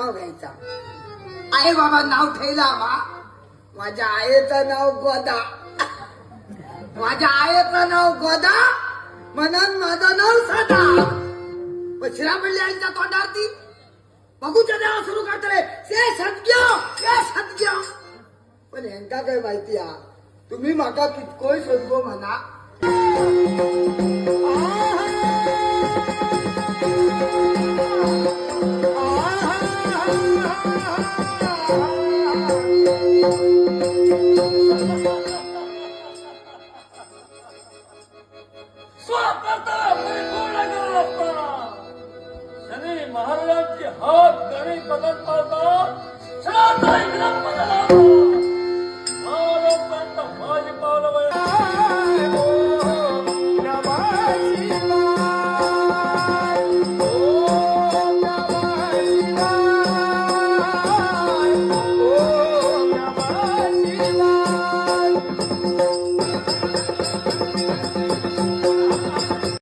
नाव घ्यायचा. आई बाबा नाव ठेवला मा. माझ्या आईचं नाव गोदा. माझ्या आईचं नाव गोदा म्हणून माझं नाव साधा. पण शिरामल्ली आईच्या तोंडावरती बघूच्या देवा सुरू करतले ते सद्य. पण यांका काय माहिती आ तुम्ही माका कितकोय सद्गो म्हणा. महाराजांची हात गणी बदल पावता